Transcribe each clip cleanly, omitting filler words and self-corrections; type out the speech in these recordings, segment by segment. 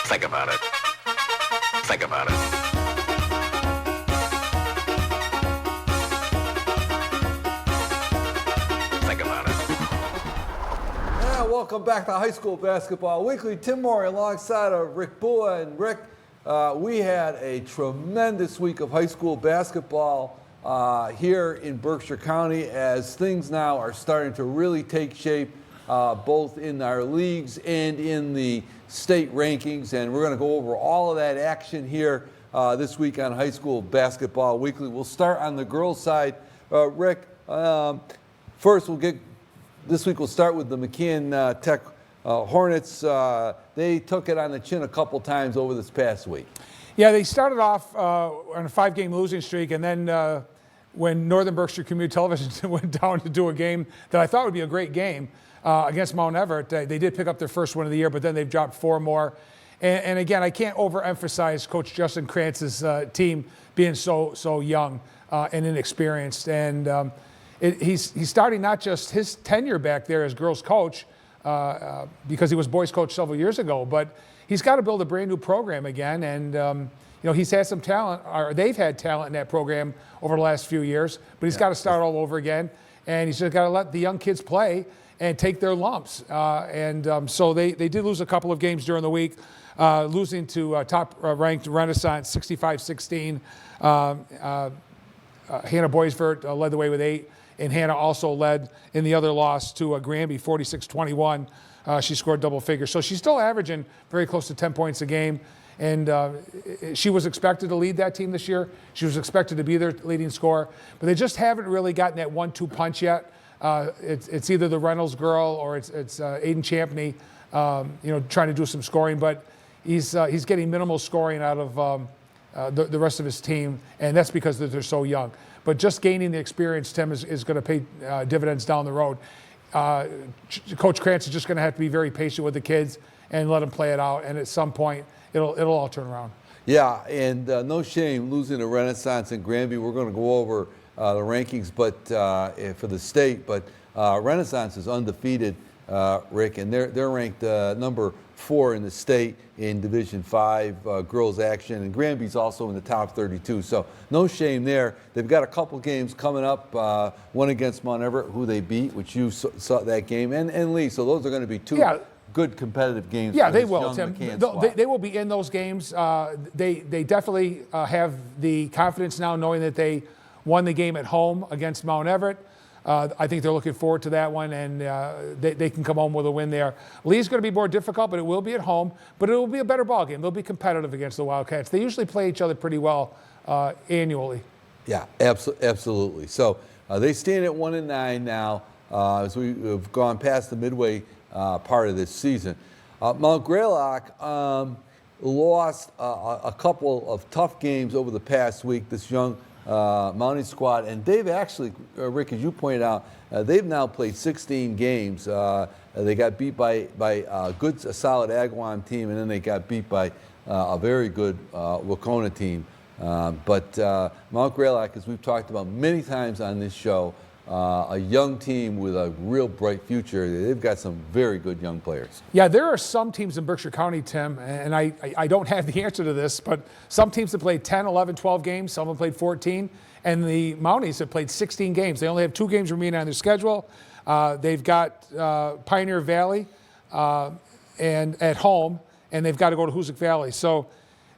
Think about it. Think about it. Think about it. And welcome back to High School Basketball Weekly. Tim Maury alongside of Rick Bua. And Rick, we had a tremendous week of high school basketball here in Berkshire County as things now are starting to really take shape both in our leagues and in the state rankings. And we're going to go over all of that action here this week on High School Basketball Weekly. We'll start on the girls' side. Rick, first this week we'll start with the McKeon Tech Hornets. They took it on the chin a couple times over this past week. Yeah, they started off on a 5-game losing streak, and then when Northern Berkshire Community Television went down to do a game that I thought would be a great game against Mount Everett, they did pick up their first win of the year, but then they've dropped 4 more. And again, I can't overemphasize Coach Justin Krantz's team being so young and inexperienced. And he's starting not just his tenure back there as girls coach, because he was boys coach several years ago, but he's got to build a brand new program again. And he's had some talent, or they've had talent in that program over the last few years, but he's got to start all over again. And he's just got to let the young kids play and take their lumps. So they did lose a couple of games during the week, losing to top-ranked Renaissance 65-16. Hannah Boisvert led the way with 8. And Hannah also led in the other loss to Granby, 46-21. She scored double figures. So she's still averaging very close to 10 points a game. And she was expected to lead that team this year. She was expected to be their leading scorer. But they just haven't really gotten that 1-2 punch yet. It's either the Reynolds girl or it's Aiden Champney, trying to do some scoring. But he's getting minimal scoring out of the rest of his team. And that's because they're so young. But just gaining the experience, Tim, is going to pay dividends down the road. Coach Krantz is just going to have to be very patient with the kids and let them play it out. And at some point, it'll all turn around. Yeah, and no shame losing to Renaissance and Granby. We're going to go over the rankings, but for the state. But Renaissance is undefeated, Rick, and they're ranked number 4 in the state in Division 5 girls action, and Granby's also in the top 32. So no shame there. They've got a couple games coming up. One against Mount Everett, who they beat, which you saw that game, and Lee. So those are going to be 2 good competitive games. Yeah, they will, Tim. They will be in those games. They definitely have the confidence now, knowing that they won the game at home against Mount Everett. I think they're looking forward to that one, and they can come home with a win there. Lee's going to be more difficult, but it will be at home. But it will be a better ball game. They'll be competitive against the Wildcats. They usually play each other pretty well annually. Yeah, absolutely. So they stand at 1-9 now as we've gone past the midway part of this season. Mount Greylock lost a couple of tough games over the past week. This young Mounting squad, and they've actually, Rick, as you pointed out, they've now played 16 games. They got beat by a solid Agawam team, and then they got beat by a very good Wacona team. But Mount Greylock, as we've talked about many times on this show, a young team with a real bright future. They've got some very good young players. Yeah, there are some teams in Berkshire County, Tim, and I don't have the answer to this, but some teams have played 10, 11, 12 games. Some have played 14, and the Mounties have played 16 games. They only have 2 games remaining on their schedule. They've got Pioneer Valley and at home, and they've got to go to Hoosick Valley. So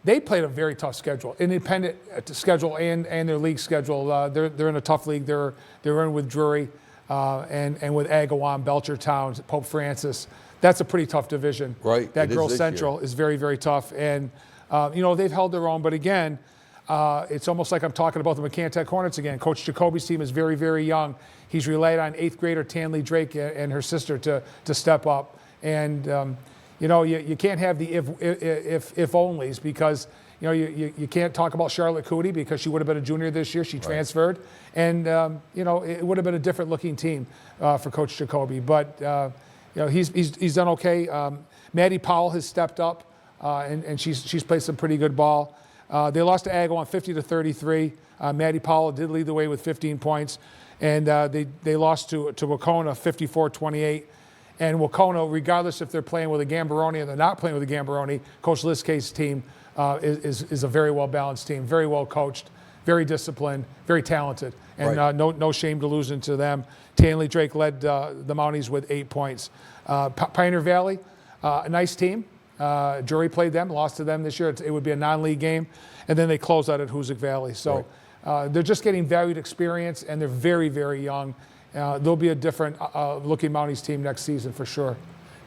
they played a very tough schedule, independent schedule and their league schedule. They're in a tough league. They're in with Drury and with Agawam, Belchertown, Pope Francis. That's a pretty tough division. Right. That Girls Central is very, very tough. And, they've held their own. But again, it's almost like I'm talking about the McKeon Tech Hornets again. Coach Jacoby's team is very, very young. He's relied on 8th grader Tanley Drake and her sister to step up. And, you can't have the if onlys, because you can't talk about Charlotte Cootie because she would have been a junior this year. She transferred, and it would have been a different looking team for Coach Jacoby. But he's done okay. Maddie Powell has stepped up, and she's played some pretty good ball. They lost to Agawam 50-33. Maddie Powell did lead the way with 15 points, and they lost to Wacona 54-28. And Wacono, regardless if they're playing with a Gambaroni or they're not playing with a Gambaroni, Coach Liskay's team is a very well-balanced team, very well coached, very disciplined, very talented. And Right. no shame to losing to them. Tanley Drake led the Mounties with 8 points. Pioneer Valley, a nice team. Drury played them, lost to them this year. It would be a non-league game. And then they closed out at Hoosick Valley. So they're just getting valued experience, and they're very, very young. They'll be a different looking Mounties team next season for sure.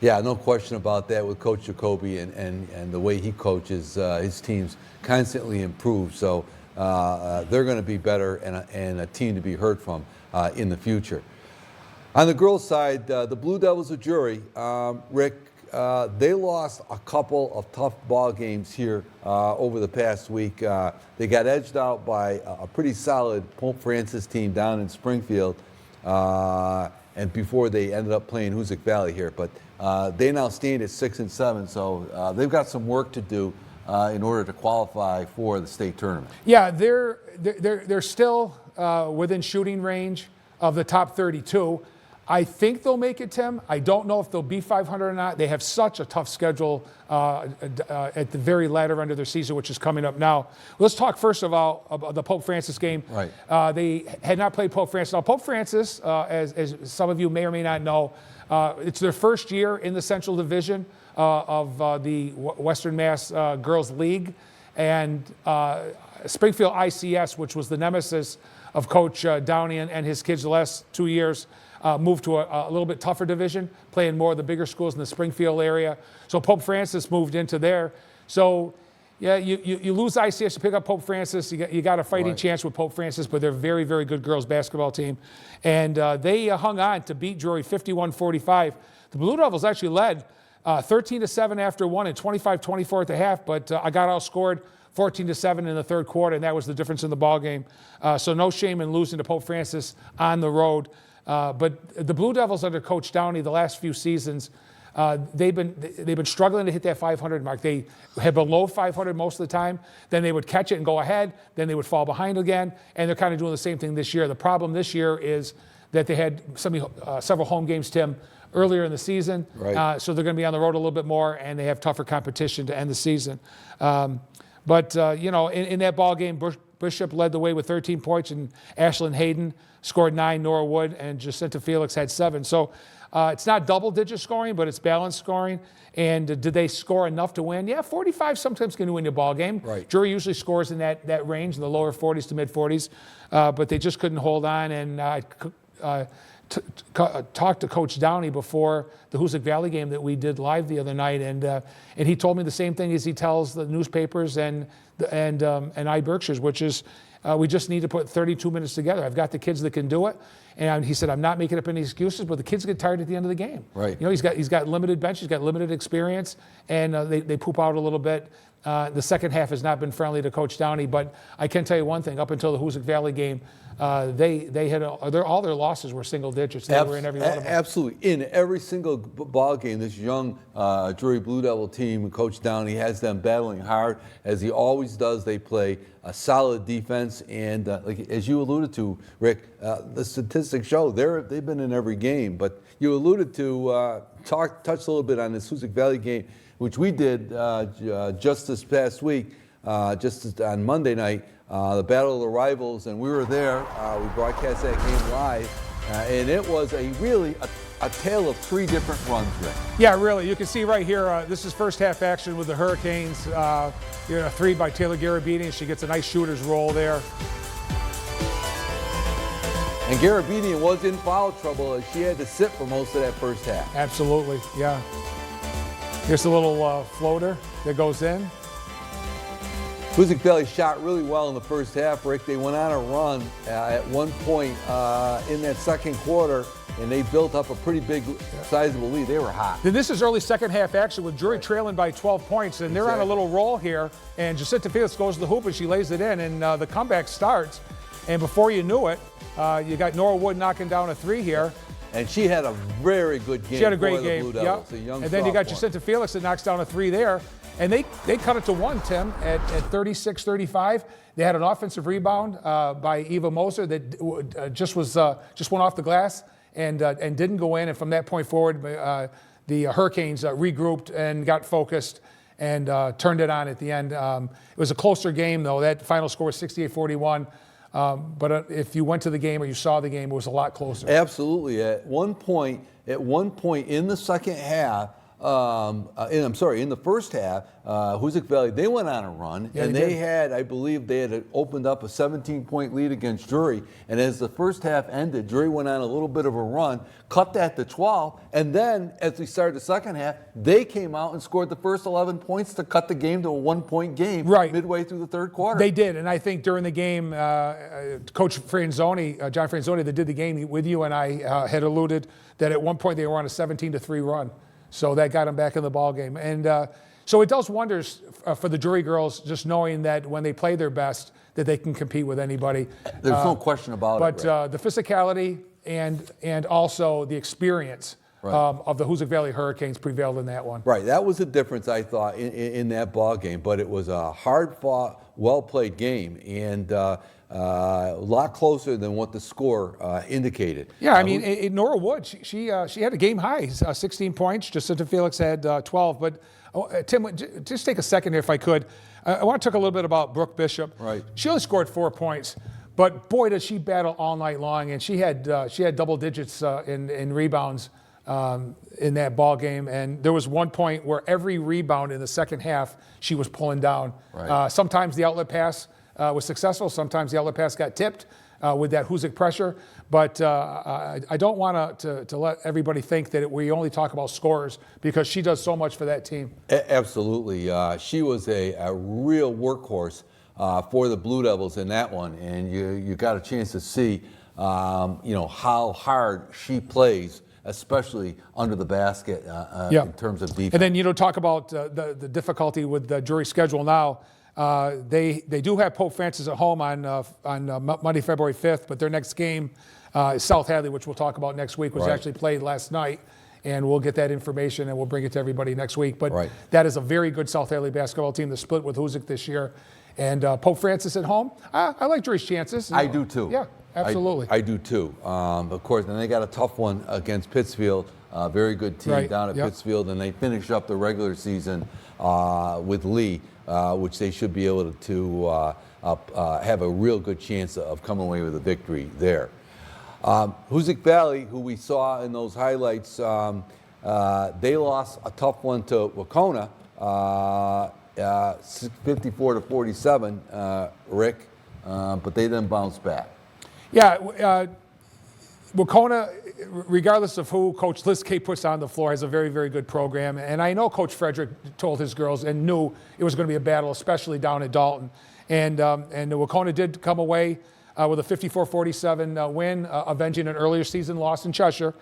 Yeah, no question about that with Coach Jacoby and the way he coaches his teams constantly improve. So they're going to be better and a team to be heard from in the future. On the girls' side, the Blue Devils of Drury, Rick, they lost a couple of tough ball games here over the past week. They got edged out by a pretty solid Pope Francis team down in Springfield, and before they ended up playing Hoosick Valley here. But they now stand at 6-7, so they've got some work to do in order to qualify for the state tournament. Yeah, they're still within shooting range of the top 32. I think they'll make it, Tim. I don't know if they'll be 500 or not. They have such a tough schedule at the very latter end of their season, which is coming up now. Let's talk first of all about the Pope Francis game. Right. They had not played Pope Francis. Now, Pope Francis, as some of you may or may not know, it's their first year in the Central Division of the Western Mass Girls League. And Springfield ICS, which was the nemesis of Coach Downey and his kids the last 2 years, moved to a little bit tougher division, playing more of the bigger schools in the Springfield area. So Pope Francis moved into there. So, yeah, you lose ICS to pick up Pope Francis. You got a fighting chance with Pope Francis, but they're a very, very good girls basketball team. And they hung on to beat Drury 51-45. The Blue Devils actually led 13-7 after one and 25-24 at the half, but I got outscored 14-7 in the third quarter, and that was the difference in the ball game. So no shame in losing to Pope Francis on the road. But the Blue Devils under Coach Downey the last few seasons, they've been struggling to hit that 500 mark. They had below 500 most of the time. Then they would catch it and go ahead. Then they would fall behind again. And they're kind of doing the same thing this year. The problem this year is that they had several home games, Tim, earlier in the season. Right. So they're going to be on the road a little bit more, and they have tougher competition to end the season. But in that ball game, Bishop led the way with 13 points, and Ashlyn Hayden scored 9, Nora Wood, and Jacinta Felix had 7. So it's not double-digit scoring, but it's balanced scoring. And did they score enough to win? Yeah, 45 sometimes can win your ball game. Right. Drury usually scores in that range, in the lower 40s to mid-40s, but they just couldn't hold on. And talked to Coach Downey before the Hoosick Valley game that we did live the other night, and he told me the same thing as he tells the newspapers and iBerkshires, which is we just need to put 32 minutes together. I've got the kids that can do it, and he said I'm not making up any excuses, but the kids get tired at the end of the game. Right. He's got limited bench, he's got limited experience, and they poop out a little bit. The second half has not been friendly to Coach Downey, but I can tell you one thing: up until the Hoosick Valley game, they had all their losses were single digits. They were in every one of them. Absolutely, in every single ball game, this young Drury Blue Devil team, Coach Downey has them battling hard, as he always does. They play a solid defense, and as you alluded to, Rick, the statistics show they've been in every game. But you alluded to touched a little bit on this Hoosick Valley game, which we did just this past week, just on Monday night, the Battle of the Rivals, and we were there. We broadcast that game live, and it was really a tale of 3 different runs, Rick. Yeah, really. You can see right here, this is first half action with the Hurricanes. A 3 by Taylor Garabedian. She gets a nice shooter's roll there. And Garabedian was in foul trouble as she had to sit for most of that first half. Absolutely, yeah. Here's a little floater that goes in. Hoosick Valley shot really well in the first half, Rick. They went on a run at one point in that second quarter, and they built up a pretty big, sizable lead. They were hot. Then this is early second half action with Drury trailing by 12 points, and they're on a little roll here. And Jacinta Felix goes to the hoop, and she lays it in, and the comeback starts. And before you knew it, you got Nora Wood knocking down a 3 here. And she had a very good game. She had a great for the game. Blue Devils, a young And then you got sophomore. Jacinta Felix that knocks down a 3 there. And they cut it to 1, Tim, at 36-35. They had an offensive rebound by Eva Moser that just went off the glass and didn't go in. And from that point forward, the Hurricanes regrouped and got focused and turned it on at the end. It was a closer game, though. That final score was 68-41. But if you went to the game or you saw the game, it was a lot closer. Absolutely. At one point in the second half, in the first half, Hoosick Valley, they went on a run, Yeah, and they they did. had, I believe, they had opened up a 17-point lead against Drury. And as the first half ended, Drury went on a little bit of a run, cut that to 12, and then as we started the second half, they came out and scored the first 11 points to cut the game to a 1-point game midway through the third quarter. They did, and I think during the game, Coach Franzoni, John Franzoni, that did the game with you and I, had alluded that at one point they were on a 17-3 run. So that got them back in the ball game. And so it does wonders for the Drury girls, just knowing that when they play their best, that they can compete with anybody. There's no question about it. But the physicality and also the experience of the Hoosick Valley Hurricanes prevailed in that one. Right, that was the difference, I thought, in that ball game. But it was a hard-fought, well-played game, and a lot closer than what the score indicated. Yeah, I mean, Nora Wood, she had a game high, 16 points. Jacinta Felix had 12. But Tim, just take a second here, if I could. I want to talk a little bit about Brooke Bishop. Right. She only scored 4 points, but boy, did she battle all night long, and she had double digits in rebounds in that ball game. And there was one point where every rebound in the second half she was pulling down. Right. Sometimes the outlet pass was successful. Sometimes the outlet pass got tipped with that Hoosick pressure. But I don't want to let everybody think that we only talk about scores, because she does so much for that team. Absolutely. She was a real workhorse for the Blue Devils in that one. And you got a chance to see how hard she plays, especially under the basket in terms of defense. And then, talk about the difficulty with the Drury schedule now. They do have Pope Francis at home on Monday, February 5th, but their next game is South Hadley, which we'll talk about next week, was actually played last night. And we'll get that information and we'll bring it to everybody next week. But that is a very good South Hadley basketball team that split with Hoosick this year. And Pope Francis at home, I like Drury's chances. I do too. Yeah, absolutely. I do too. Of course, and they got a tough one against Pittsfield. Very good team down at Pittsfield, and they finish up the regular season with Lee, which they should be able to have a real good chance of coming away with a victory there. Hoosick Valley, who we saw in those highlights, they lost a tough one to Wacona, 54-47, Rick, but they then bounced back. Yeah, Wacona, regardless of who Coach Liz K puts on the floor, has a very, very good program. And I know Coach Frederick told his girls and knew it was going to be a battle, especially down at Dalton. And Wacona did come away with a 54-47 win, avenging an earlier season loss in Cheshire.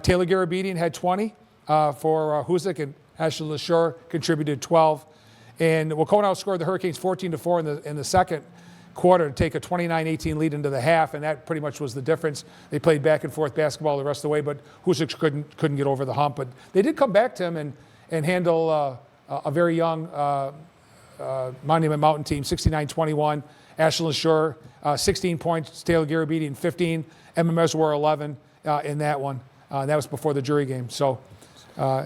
Taylor Garabedian had 20 for Hoosick, and Ashley LaSure contributed 12. And Wacona outscored the Hurricanes 14-4 in the second quarter to take a 29-18 lead into the half, and that pretty much was the difference. They played back and forth basketball the rest of the way, but Hoosick couldn't get over the hump. But they did come back to him and handle a very young Monument Mountain team, 69-21. Ashland Shore, 16 points. Taylor Garabedian, 15. Emma Meswar, 11 in that one. That was before the Drury game. So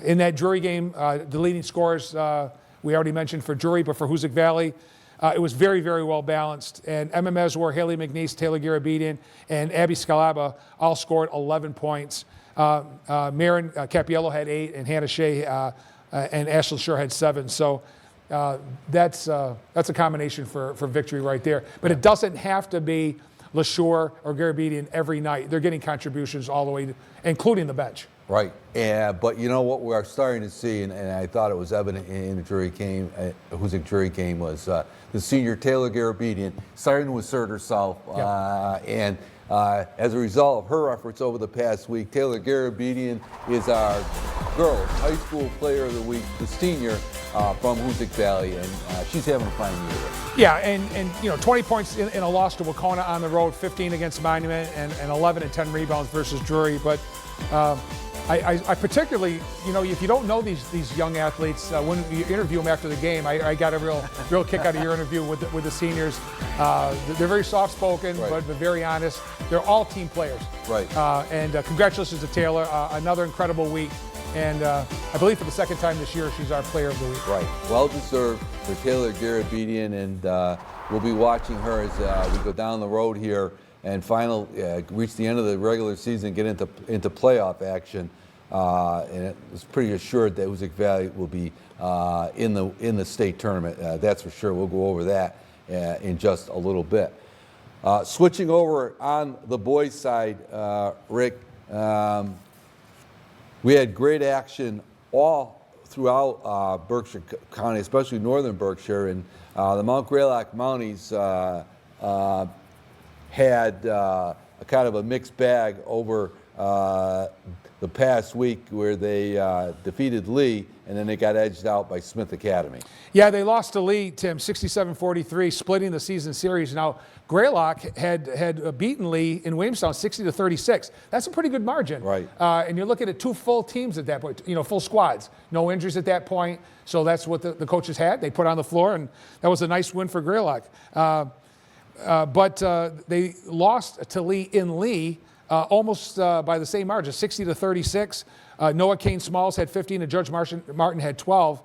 in that Drury game, the leading scorers we already mentioned for Drury, but for Hoosick Valley, it was very, very well balanced. And Emma Meswar, Haley McNeese, Taylor Garabedian, and Abby Scalaba all scored 11 points. Marin Capiello had 8, and Hannah Shea and Ashland Shore had 7. So that's a combination for victory right there. But it doesn't have to be LaShore or Garabedian every night. They're getting contributions all the way, including the bench. Right. Yeah, but you know what we are starting to see, and I thought it was evident in the Drury game, Hoosick Drury game, was the senior Taylor Garabedian starting to assert herself. And as a result of her efforts over the past week, Taylor Garabedian is our girls high school player of the week, the senior from Hoosick Valley, and she's having a fine year. Yeah, and 20 points in a loss to Wacona on the road, 15 against Monument, and 11 and 10 rebounds versus Drury. But I particularly, if you don't know these young athletes, when you interview them after the game, I got a real kick out of your interview with the seniors. They're very soft-spoken, Right. but very honest. They're all team players. Right. And congratulations to Taylor. Another incredible week. And I believe for the second time this year, she's our player of the week. Right. Well deserved for Taylor Garabedian, and we'll be watching her as we go down the road here and reach the end of the regular season, get into playoff action. And it's pretty assured that Hoosick Valley will be in the state tournament. That's for sure. We'll go over that in just a little bit. Switching over on the boys' side, Rick, we had great action all throughout Berkshire County, especially northern Berkshire, and the Mount Greylock Mounties had a kind of a mixed bag over the past week, where they defeated Lee, and then they got edged out by Smith Academy. Yeah, they lost to Lee, Tim, 67-43, splitting the season series. Now, Greylock had beaten Lee in Williamstown 60-36. That's a pretty good margin. Right. And you're looking at two full teams at that point, full squads. No injuries at that point, so that's what the coaches had. They put on the floor, and that was a nice win for Greylock. But they lost to Lee in Lee almost by the same margin, 60-36. Noah Kane Smalls had 15 and Judge Martin had 12.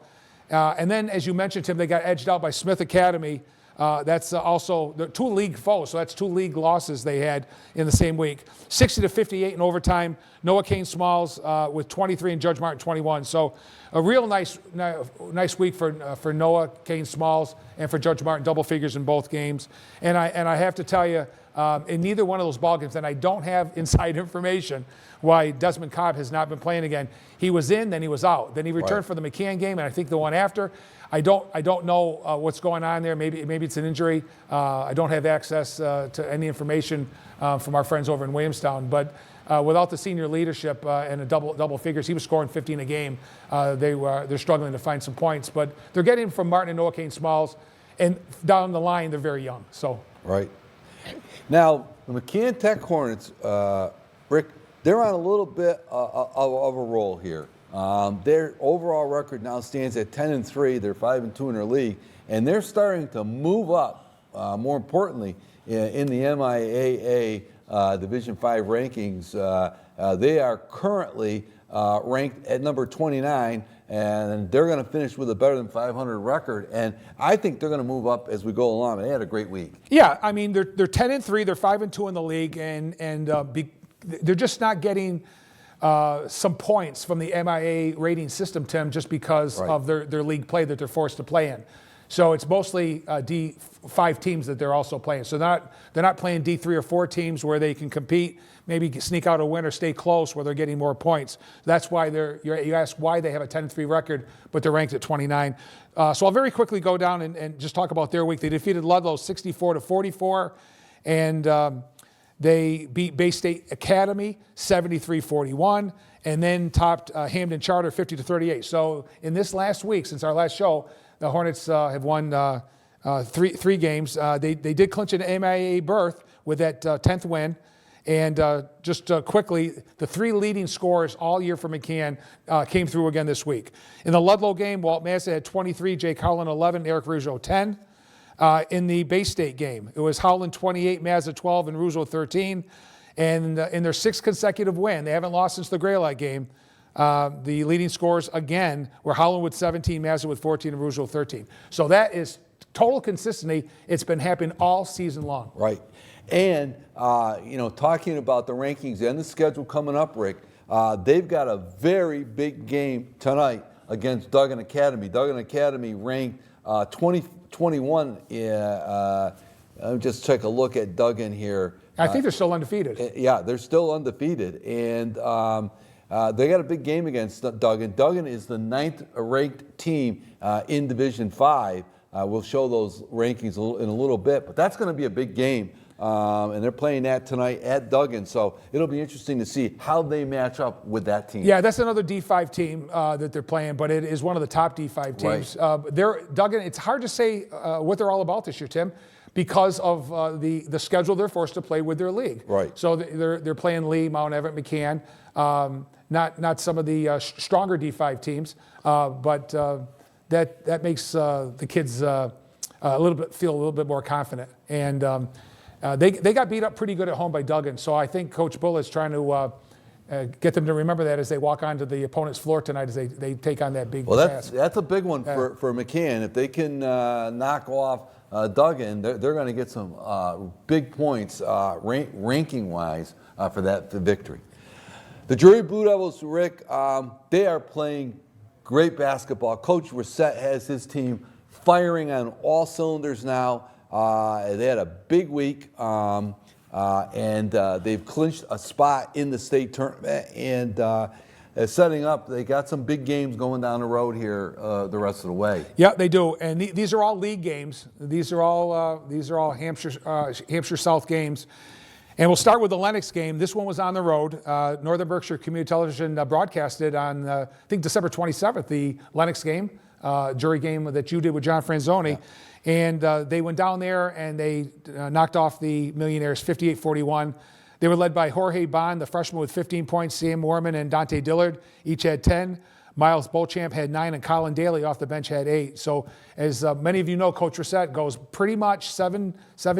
And then, as you mentioned, Tim, they got edged out by Smith Academy. That's also the two league foes, so that's two league losses they had in the same week. 60-58 in overtime. Noah Kane Smalls with 23 and Judge Martin 21. So a real nice week for Noah Kane Smalls and for Judge Martin, double figures in both games. And I have to tell you, in neither one of those ball games, and I don't have inside information why Desmond Cobb has not been playing again. He was in, then he was out. Then he returned for the McCann game, and I think the one after. I don't know what's going on there. Maybe it's an injury. I don't have access to any information from our friends over in Williamstown. But without the senior leadership and a double figures, he was scoring 15 a game. They're struggling to find some points, but they're getting from Martin and Noah Kane Smalls, and down the line they're very young. So right. Now the McCann Tech Hornets, Rick, they're on a little bit of a roll here. Their overall record now stands at 10-3. They're 5-2 in their league, and they're starting to move up. More importantly, in the MIAA Division V rankings, they are currently ranked at number 29, and they're going to finish with a better than 500 record. And I think they're going to move up as we go along. They had a great week. Yeah, I mean they're 10-3. They're 5-2 in the league, and they're just not getting some points from the MIA rating system, Tim, just because of their league play that they're forced to play in. So it's mostly D5 teams that they're also playing. So they're not playing D3 or 4 teams where they can compete, maybe sneak out a win or stay close where they're getting more points. That's why you ask why they have a 10-3 record, but they're ranked at 29. So I'll very quickly go down and just talk about their week. They defeated Ludlow 64-44, and they beat Bay State Academy 73-41, and then topped Hamden Charter 50-38. So in this last week, since our last show, the Hornets have won three games. They did clinch an MIAA berth with that 10th win. And just quickly, the 3 leading scorers all year for McCann came through again this week. In the Ludlow game, Walt Massa had 23, Jake Howland 11, Eric Rougeau 10. In the Bay State game, it was Howland 28, Mazza 12, and Rougeau 13. And in their 6th consecutive win, they haven't lost since the Greylock game. The leading scorers again were Howland with 17, Mazza with 14, and Rougeau 13. So that is total consistency. It's been happening all season long. Right. And, talking about the rankings and the schedule coming up, Rick, they've got a very big game tonight against Duggan Academy. Duggan Academy ranked 21. I'll just take a look at Duggan here. I think they're still undefeated. Yeah, they're still undefeated. And they got a big game against Duggan. Duggan is the 9th ranked team in Division 5. We'll show those rankings in a little bit, but that's going to be a big game. And they're playing that tonight at Duggan, so it'll be interesting to see how they match up with that team. Yeah, that's another D5 team that they're playing, but it is one of the top D5 teams. Right. Duggan, it's hard to say what they're all about this year, Tim, because of the schedule they're forced to play with their league. Right. So they're playing Lee, Mount Everett, McCann. not some of the stronger D5 teams, but that makes the kids feel a little bit more confident. And they got beat up pretty good at home by Duggan, so I think Coach Bull is trying to get them to remember that as they walk onto the opponent's floor tonight, as they take on that big task. That's a big one for McCann. If they can knock off Duggan, they're going to get some big points ranking-wise for that victory. The Drury Blue Devils, Rick, they are playing great basketball. Coach Reset has his team firing on all cylinders now. They had a big week, and they've clinched a spot in the state tournament. And setting up, they got some big games going down the road here the rest of the way. Yeah, they do, and these are all league games. These are all Hampshire South games. And we'll start with the Lennox game. This one was on the road. Northern Berkshire Community Television broadcasted on, I think, December 27th, the Lennox game, jury game that you did with John Franzoni. Yeah. And they went down there and they knocked off the Millionaires 58-41. They were led by Jorge Bond, the freshman, with 15 points. Sam Moorman and Dante Dillard each had 10. Miles Beauchamp had 9, and Colin Daly off the bench had 8. So as many of you know, Coach Reset goes pretty much seven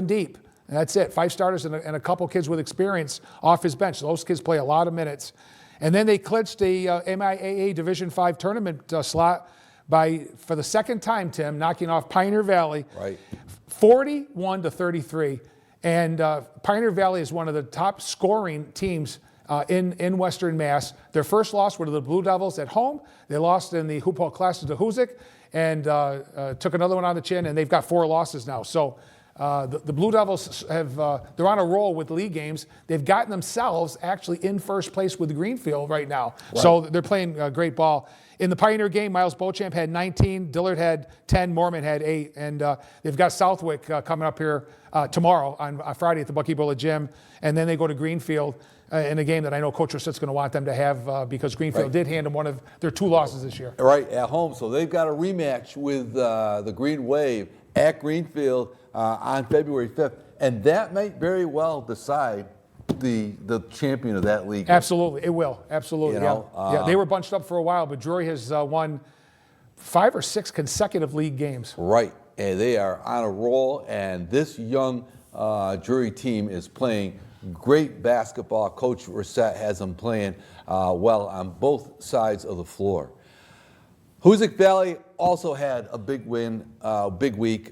deep. And that's it. 5 starters and a couple kids with experience off his bench. Those kids play a lot of minutes. And then they clinched the MIAA Division V tournament slot for the second time, Tim, knocking off Pioneer Valley, 41-33. And Pioneer Valley is one of the top scoring teams in Western Mass. Their first loss were to the Blue Devils at home. They lost in the Hoop Hall Classic to Hoosick and took another one on the chin, and they've got 4 losses now. So the Blue Devils they're on a roll with league games. They've gotten themselves actually in first place with Greenfield right now. Right. So they're playing great ball. In the Pioneer game, Miles Beauchamp had 19, Dillard had 10, Moorman had 8, and they've got Southwick coming up here tomorrow on Friday at the Bucky Bullet Gym, and then they go to Greenfield in a game that I know Coach Reset's going to want them to have because Greenfield did hand them one of their 2 losses this year. Right, at home. So they've got a rematch with the Green Wave at Greenfield on February 5th, and that might very well decide the champion of that league. Absolutely, it will. Absolutely, you know, yeah. They were bunched up for a while, but Drury has won 5 or 6 consecutive league games. Right, and they are on a roll, and this young Drury team is playing great basketball. Coach Reset has them playing well on both sides of the floor. Hoosick Valley also had a big win, big week,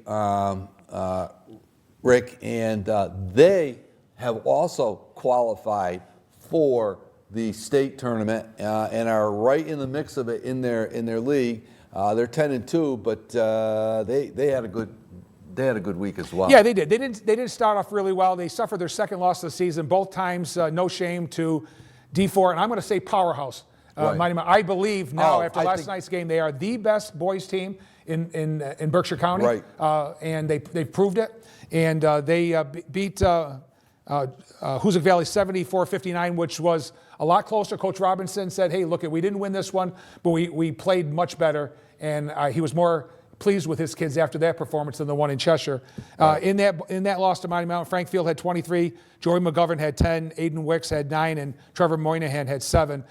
Rick, and they have also qualified for the state tournament and are right in the mix of it in their league. They're 10-2, but they had a good week as well. Yeah, they did. They didn't start off really well. They suffered their second loss of the season, both times. No shame to D4, and I'm going to say powerhouse. I believe now after last night's game, they are the best boys team in Berkshire County, and they've proved it. And they beat Hoosick Valley 74-59, which was a lot closer. Coach Robinson said, "Hey, look, we didn't win this one, but we played much better," and he was more pleased with his kids after that performance than the one in Cheshire. In that loss to Mighty Mountain, Frank Field had 23, Joey McGovern had 10, Aiden Wicks had 9, and Trevor Moynihan had 7.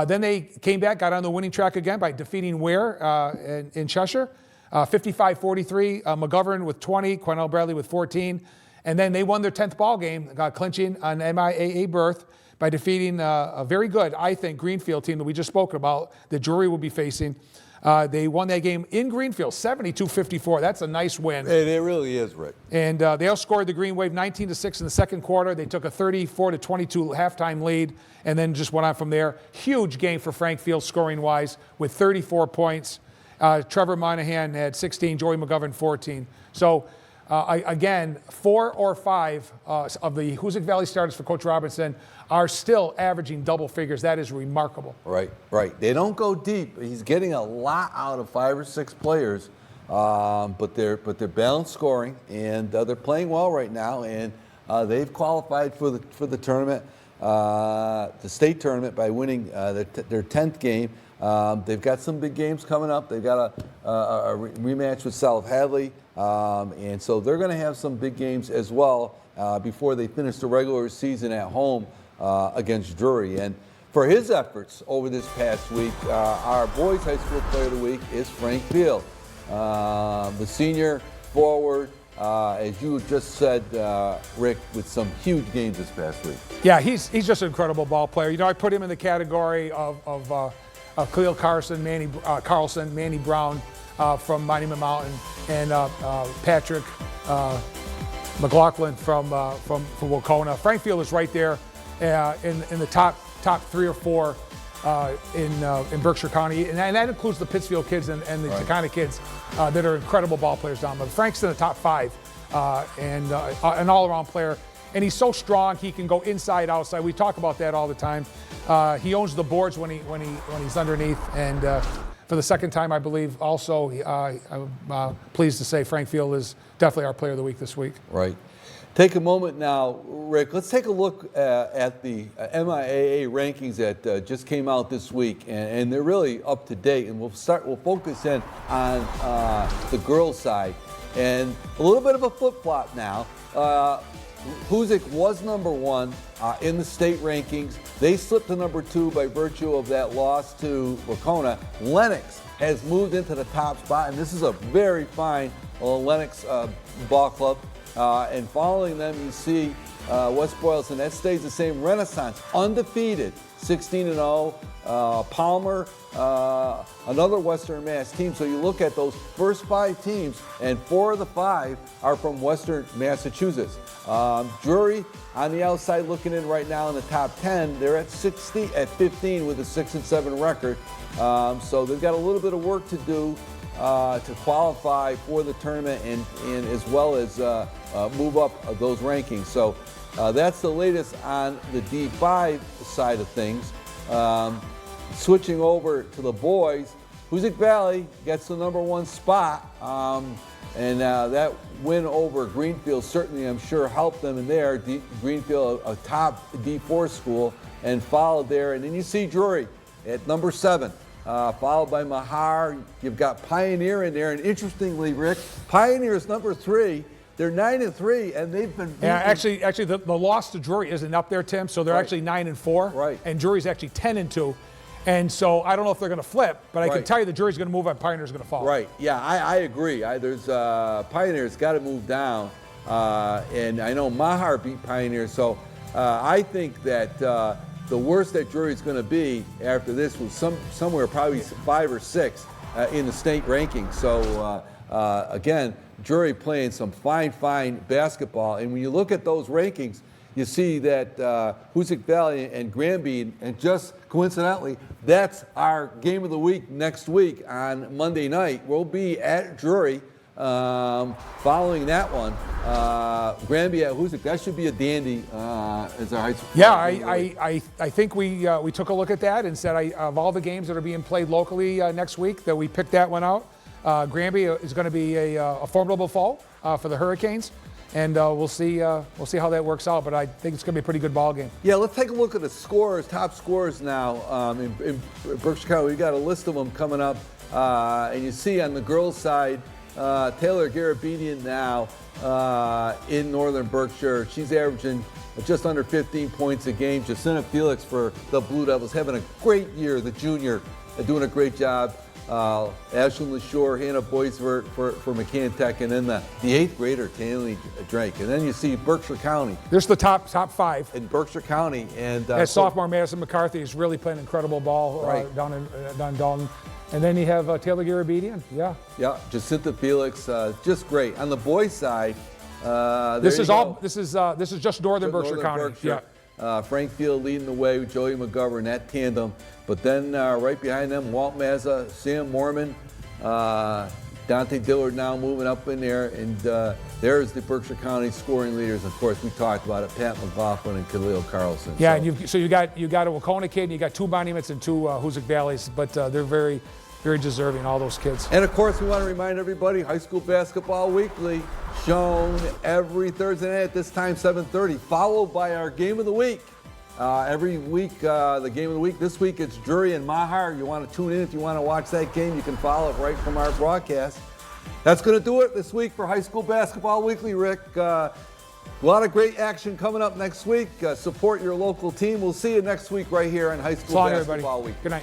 Then they came back, got on the winning track again by defeating Ware in Cheshire, 55-43. McGovern with 20, Cornell Bradley with 14. And then they won their 10th ball game, clinching an MIAA berth by defeating a very good, I think, Greenfield team that we just spoke about that Drury will be facing. They won that game in Greenfield, 72-54. That's a nice win. It really is, Rick. And they outscored the Green Wave 19-6 in the second quarter. They took a 34-22 halftime lead and then just went on from there. Huge game for Frank Field scoring-wise with 34 points. Trevor Moynihan had 16, Joey McGovern 14. So, again, 4 or 5 of the Hoosick Valley starters for Coach Robinson are still averaging double figures. That is remarkable. Right. They don't go deep. He's getting a lot out of 5 or 6 players, but they're balanced scoring, and they're playing well right now. And they've qualified for the tournament, the state tournament, by winning their 10th game. They've got some big games coming up. They've got a rematch with South Hadley. And so they're going to have some big games as well before they finish the regular season at home against Drury. And for his efforts over this past week. Our boys' high school player of the week is Frank Field, the senior forward. As you just said, Rick, with some huge games this past week. Yeah, he's just an incredible ball player. You know, I put him in the category of Khalil Carlson, Manny Brown from Monument Mountain, and Patrick McLaughlin from Wacona. Frank Field is right there in the top 3 or 4 in Berkshire County, and that includes the Pittsfield kids and the Takana kids that are incredible ball players down there. Frank's in the top 5 and an all-around player, and he's so strong. He can go inside, outside. We talk about that all the time. He owns the boards when he's underneath, and for the second time, I believe. Also, I'm pleased to say Frank Field is definitely our player of the week this week. Right. Take a moment now, Rick. Let's take a look at the MIAA rankings that just came out this week, and they're really up to date. And we'll focus in on the girls' side, and a little bit of a flip-flop now. Huzik was number 1 in the state rankings. They slipped to number 2 by virtue of that loss to Wacona. Lennox has moved into the top spot, and this is a very fine Lennox ball club. And following them, you see West Boylston. That stays the same. Renaissance, undefeated, 16-0. Palmer, another Western Mass team. So you look at those first 5 teams, and 4 of the 5 are from Western Massachusetts. Drury on the outside looking in right now in the top 10. They're at 15 with a 6-7 record. So they've got a little bit of work to do to qualify for the tournament and as well as move up those rankings. So that's the latest on the D5 side of things. Switching over to the boys, Huzik Valley gets the number 1 spot, and that win over Greenfield certainly, I'm sure, helped them in there. Greenfield, a top D4 school, and followed there. And then you see Drury at number 7. Followed by Mahar. You've got Pioneer in there, and interestingly, Rick, Pioneer's number 3. They're 9-3, and they've been beaten. Yeah, actually, the loss to Drury isn't up there, Tim. So they're actually 9-4, right? And Drury's actually 10-2, and so I don't know if they're going to flip, but I can tell you the Drury's going to move and Pioneer's going to fall. Right. Yeah, I agree. There's Pioneer's got to move down, and I know Mahar beat Pioneer, so I think that. The worst that Drury's going to be after this was somewhere probably 5 or 6 in the state rankings. So again, Drury playing some fine basketball. And when you look at those rankings, you see that Huzik Valley and Granby, and just coincidentally, that's our game of the week next week on Monday night. We'll be at Drury. Following that one, Granby at Huzik, that should be a dandy as our high school. Yeah, I think we took a look at that and said of all the games that are being played locally next week, that we picked that one out. Granby is going to be a formidable foe for the Hurricanes, and we'll see how that works out. But I think it's going to be a pretty good ball game. Yeah, let's take a look at the scores, top scores now in Berkshire County. We've got a list of them coming up, and you see on the girls' side. Taylor Garabedian now in Northern Berkshire. She's averaging just under 15 points a game. Jacinta Felix for the Blue Devils having a great year. The junior doing a great job. Ashlyn LaShore, Hannah Boisvert for McCann Tech, and then the 8th grader, Tanley Drake. And then you see Berkshire County. There's the top 5 in Berkshire County. And sophomore Madison McCarthy is really playing incredible ball down in Dalton. And then you have Taylor Garabedian. Yeah, Jacinta Felix, just great. On the boys' side, this is just Northern Berkshire County. Berkshire. Yeah. Frank Field leading the way with Joey McGovern, that tandem. But then right behind them, Walt Mazza, Sam Mormon, Dante Dillard now moving up in there. And there's the Berkshire County scoring leaders. Of course, we talked about it, Pat McLaughlin and Khalil Carlson. Yeah, so you got a Wacona kid, and you got 2 Monuments and 2 Huzik Valleys, but they're very, very deserving, all those kids. And of course, we want to remind everybody, High School Basketball Weekly, shown every Thursday night at this time, 7:30, followed by our Game of the Week. Every week, the Game of the Week. This week, it's Drury and Mahar. You want to tune in if you want to watch that game. You can follow it right from our broadcast. That's going to do it this week for High School Basketball Weekly, Rick. A lot of great action coming up next week. Support your local team. We'll see you next week right here on High School So long, Basketball everybody. Week. Good night.